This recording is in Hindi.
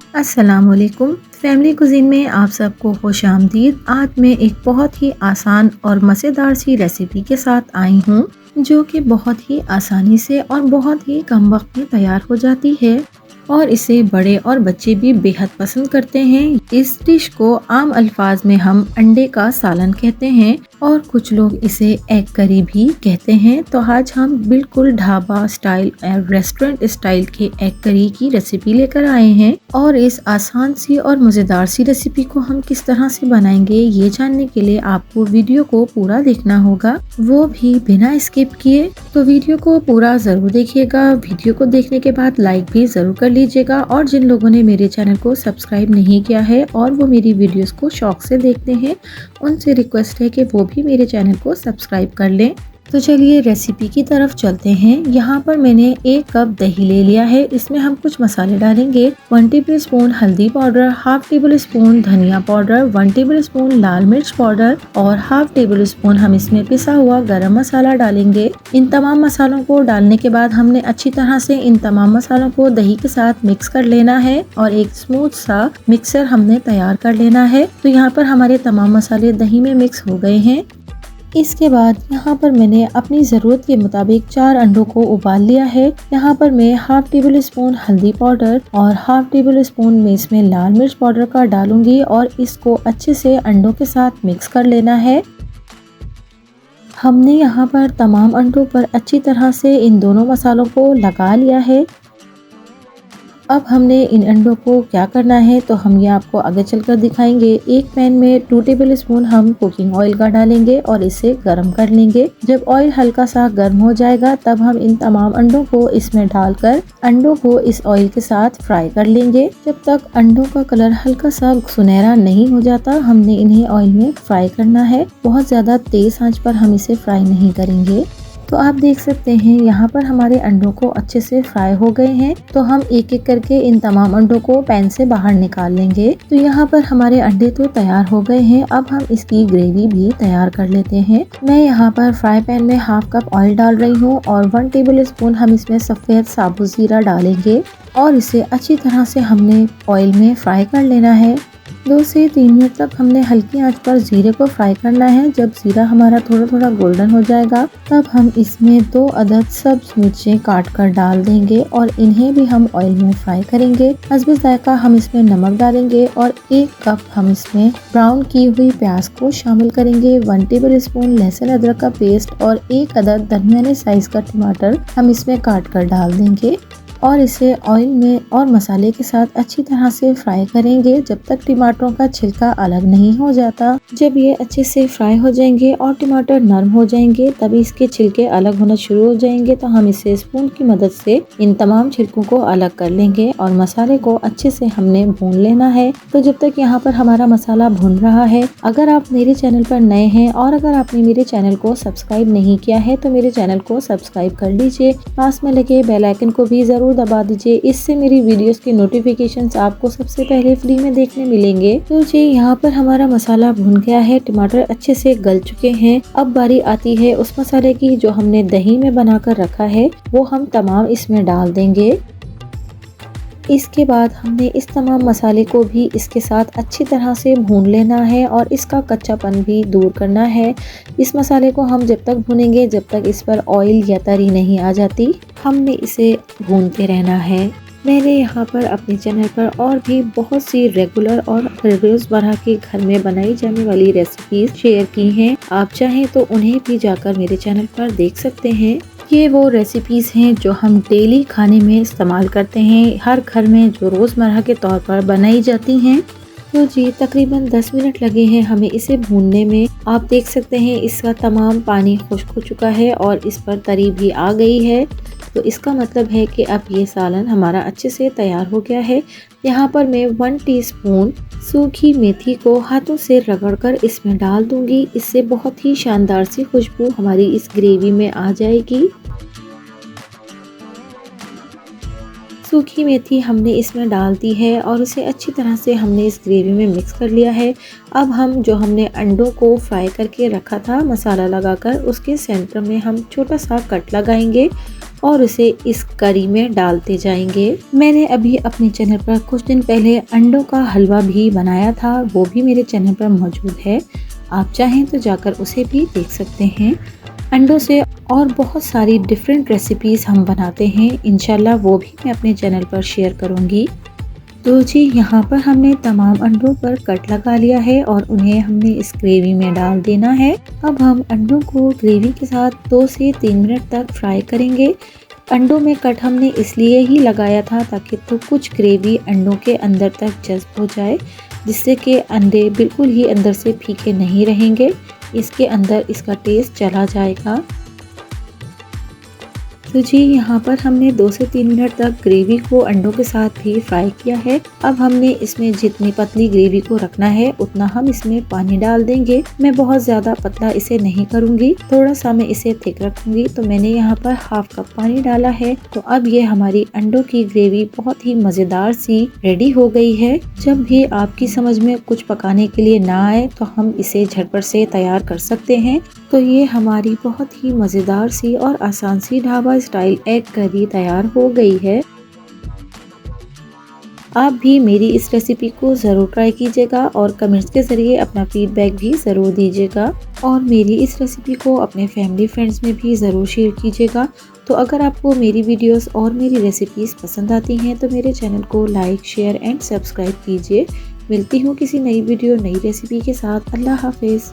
अस्सलामुअलैकुम। फैमिली कुज़ीन में आप सबको खुशामदीद। आज मैं एक बहुत ही आसान और मज़ेदार सी रेसिपी के साथ आई हूँ जो कि बहुत ही आसानी से और बहुत ही कम वक्त में तैयार हो जाती है और इसे बड़े और बच्चे भी बेहद पसंद करते हैं। इस डिश को आम अल्फाज में हम अंडे का सालन कहते हैं और कुछ लोग इसे एग करी भी कहते हैं। तो आज हम बिल्कुल ढाबा स्टाइल और रेस्टोरेंट स्टाइल के एग करी की रेसिपी लेकर आए हैं और इस आसान सी और मज़ेदार सी रेसिपी को हम किस तरह से बनाएंगे ये जानने के लिए आपको वीडियो को पूरा देखना होगा, वो भी बिना स्किप किए। तो वीडियो को पूरा ज़रूर देखिएगा। वीडियो को देखने के बाद लाइक भी ज़रूर कर लीजिएगा और जिन लोगों ने मेरे चैनल को सब्सक्राइब नहीं किया है और वो मेरी वीडियोस को शौक से देखते हैं, उनसे रिक्वेस्ट है कि वो भी मेरे चैनल को सब्सक्राइब कर लें। तो चलिए रेसिपी की तरफ चलते हैं। यहाँ पर मैंने 1 कप दही ले लिया है। इसमें हम कुछ मसाले डालेंगे। 1 टेबल स्पून हल्दी पाउडर, हाफ टेबल स्पून धनिया पाउडर, 1 टेबल स्पून लाल मिर्च पाउडर और हाफ टेबल स्पून हम इसमें पिसा हुआ गरम मसाला डालेंगे। इन तमाम मसालों को डालने के बाद हमने अच्छी तरह से इन तमाम मसालों को दही के साथ मिक्स कर लेना है और एक स्मूथ सा मिक्सर हमने तैयार कर लेना है। तो यहाँ पर हमारे तमाम मसाले दही में मिक्स हो गए हैं। इसके बाद यहाँ पर मैंने अपनी ज़रूरत के मुताबिक 4 अंडों को उबाल लिया है। यहाँ पर मैं हाफ टेबल स्पून हल्दी पाउडर और हाफ टेबल स्पून में इसमें लाल मिर्च पाउडर का डालूंगी और इसको अच्छे से अंडों के साथ मिक्स कर लेना है। हमने यहाँ पर तमाम अंडों पर अच्छी तरह से इन दोनों मसालों को लगा लिया है। अब हमने इन अंडों को क्या करना है तो हम ये आपको आगे चलकर दिखाएंगे। एक पैन में 2 टेबल स्पून हम कुकिंग ऑयल का डालेंगे और इसे गर्म कर लेंगे। जब ऑयल हल्का सा गर्म हो जाएगा तब हम इन तमाम अंडों को इसमें डालकर अंडों को इस ऑयल के साथ फ्राई कर लेंगे। जब तक अंडों का कलर हल्का सा सुनहरा नहीं हो जाता हमने इन्हें ऑयल में फ्राई करना है। बहुत ज्यादा तेज आंच पर हम इसे फ्राई नहीं करेंगे। तो आप देख सकते हैं यहाँ पर हमारे अंडों को अच्छे से फ्राई हो गए हैं। तो हम एक एक करके इन तमाम अंडों को पैन से बाहर निकाल लेंगे। तो यहाँ पर हमारे अंडे तो तैयार हो गए हैं। अब हम इसकी ग्रेवी भी तैयार कर लेते हैं। मैं यहाँ पर फ्राई पैन में हाफ कप ऑयल डाल रही हूँ और 1 टेबल स्पून हम इसमें सफ़ेद साबुत जीरा डालेंगे और इसे अच्छी तरह से हमने ऑयल में फ्राई कर लेना है। 2 से 3 मिनट तक हमने हल्की आंच पर जीरे को फ्राई करना है। जब जीरा हमारा थोड़ा थोड़ा गोल्डन हो जाएगा तब हम इसमें 2 अदद सब्ज मिर्चें काट कर डाल देंगे और इन्हें भी हम ऑयल में फ्राई करेंगे। हस्बे जायका हम इसमें नमक डालेंगे और 1 कप हम इसमें ब्राउन की हुई प्याज को शामिल करेंगे। 1 टेबल स्पून लहसुन अदरक का पेस्ट और 1 अदद दरमियाने साइज का टमाटर हम इसमें काट कर डाल देंगे और इसे ऑयल में और मसाले के साथ अच्छी तरह से फ्राई करेंगे जब तक टमाटरों का छिलका अलग नहीं हो जाता। जब ये अच्छे से फ्राई हो जाएंगे और टमाटर नरम हो जाएंगे तभी इसके छिलके अलग होना शुरू हो जाएंगे। तो हम इसे स्पून की मदद से इन तमाम छिलकों को अलग कर लेंगे और मसाले को अच्छे से हमने भून लेना है। तो जब तक यहाँ पर हमारा मसाला भून रहा है, अगर आप मेरे चैनल पर नए हैं और अगर आपने मेरे चैनल को सब्सक्राइब नहीं किया है तो मेरे चैनल को सब्सक्राइब कर लीजिए। पास में लगे बेल आइकन को भी जरूर दबा दीजिए। इससे मेरी वीडियोस की नोटिफिकेशंस आपको सबसे पहले फ्री में देखने मिलेंगे। तो जी यहाँ पर हमारा मसाला भुन गया है, टमाटर अच्छे से गल चुके हैं। अब बारी आती है उस मसाले की जो हमने दही में बनाकर रखा है, वो हम तमाम इसमें डाल देंगे। इसके बाद हमने इस तमाम मसाले को भी इसके साथ अच्छी तरह से भून लेना है और इसका कच्चापन भी दूर करना है। इस मसाले को हम जब तक भूनेंगे जब तक इस पर ऑयल या तरी नहीं आ जाती, हमने इसे भूनते रहना है। मैंने यहाँ पर अपने चैनल पर और भी बहुत सी रेगुलर और रोज़मर्रा के घर में बनाई जाने वाली रेसिपीज शेयर की हैं। आप चाहें तो उन्हें भी जाकर मेरे चैनल पर देख सकते हैं। ये वो रेसिपीज़ हैं जो हम डेली खाने में इस्तेमाल करते हैं, हर घर में जो रोज़मर्रा के तौर पर बनाई जाती हैं। तो जी तकरीबन 10 मिनट लगे हैं हमें इसे भूनने में। आप देख सकते हैं इसका तमाम पानी खुश्क हो चुका है और इस पर तरी भी आ गई है। तो इसका मतलब है कि अब ये सालन हमारा अच्छे से तैयार हो गया है। यहाँ पर मैं 1 टीस्पून सूखी मेथी को हाथों से रगड़कर इसमें डाल दूंगी। इससे बहुत ही शानदार सी खुशबू हमारी इस ग्रेवी में आ जाएगी। सूखी मेथी हमने इसमें डाल दी है और इसे अच्छी तरह से हमने इस ग्रेवी में मिक्स कर लिया है। अब हम जो हमने अंडों को फ्राई करके रखा था मसाला लगाकर, उसके सेंटर में हम छोटा सा कट लगाएंगे और उसे इस करी में डालते जाएंगे। मैंने अभी अपने चैनल पर कुछ दिन पहले अंडों का हलवा भी बनाया था, वो भी मेरे चैनल पर मौजूद है। आप चाहें तो जाकर उसे भी देख सकते हैं। अंडों से और बहुत सारी डिफरेंट रेसिपीज़ हम बनाते हैं, इंशाल्लाह वो भी मैं अपने चैनल पर शेयर करूँगी। तो जी यहाँ पर हमने तमाम अंडों पर कट लगा लिया है और उन्हें हमने इस ग्रेवी में डाल देना है। अब हम अंडों को ग्रेवी के साथ 2 से 3 मिनट तक फ्राई करेंगे। अंडों में कट हमने इसलिए ही लगाया था ताकि तो कुछ ग्रेवी अंडों के अंदर तक जज्ब हो जाए, जिससे कि अंडे बिल्कुल ही अंदर से फीके नहीं रहेंगे, इसके अंदर इसका टेस्ट चला जाएगा। तो जी यहाँ पर हमने 2 से 3 मिनट तक ग्रेवी को अंडों के साथ भी फ्राई किया है। अब हमने इसमें जितनी पतली ग्रेवी को रखना है उतना हम इसमें पानी डाल देंगे। मैं बहुत ज़्यादा पतला इसे नहीं करूँगी, थोड़ा सा मैं इसे थिक रखूँगी। तो मैंने यहाँ पर हाफ कप पानी डाला है। तो अब ये हमारी अंडों की ग्रेवी बहुत ही मज़ेदार सी रेडी हो गई है। जब भी आपकी समझ में कुछ पकाने के लिए ना आए तो हम इसे झटपट से तैयार कर सकते हैं। तो ये हमारी बहुत ही मज़ेदार सी और आसान सी ढाबा स्टाइल एग करी तैयार हो गई है। आप भी मेरी इस रेसिपी को ज़रूर ट्राई कीजिएगा और कमेंट्स के ज़रिए अपना फीडबैक भी ज़रूर दीजिएगा और मेरी इस रेसिपी को अपने फैमिली फ्रेंड्स में भी ज़रूर शेयर कीजिएगा। तो अगर आपको मेरी वीडियोस और मेरी रेसिपीज़ पसंद आती हैं तो मेरे चैनल को लाइक, शेयर एंड सब्सक्राइब कीजिए। मिलती हूँ किसी नई वीडियो, नई रेसिपी के साथ। अल्लाह हाफिज़।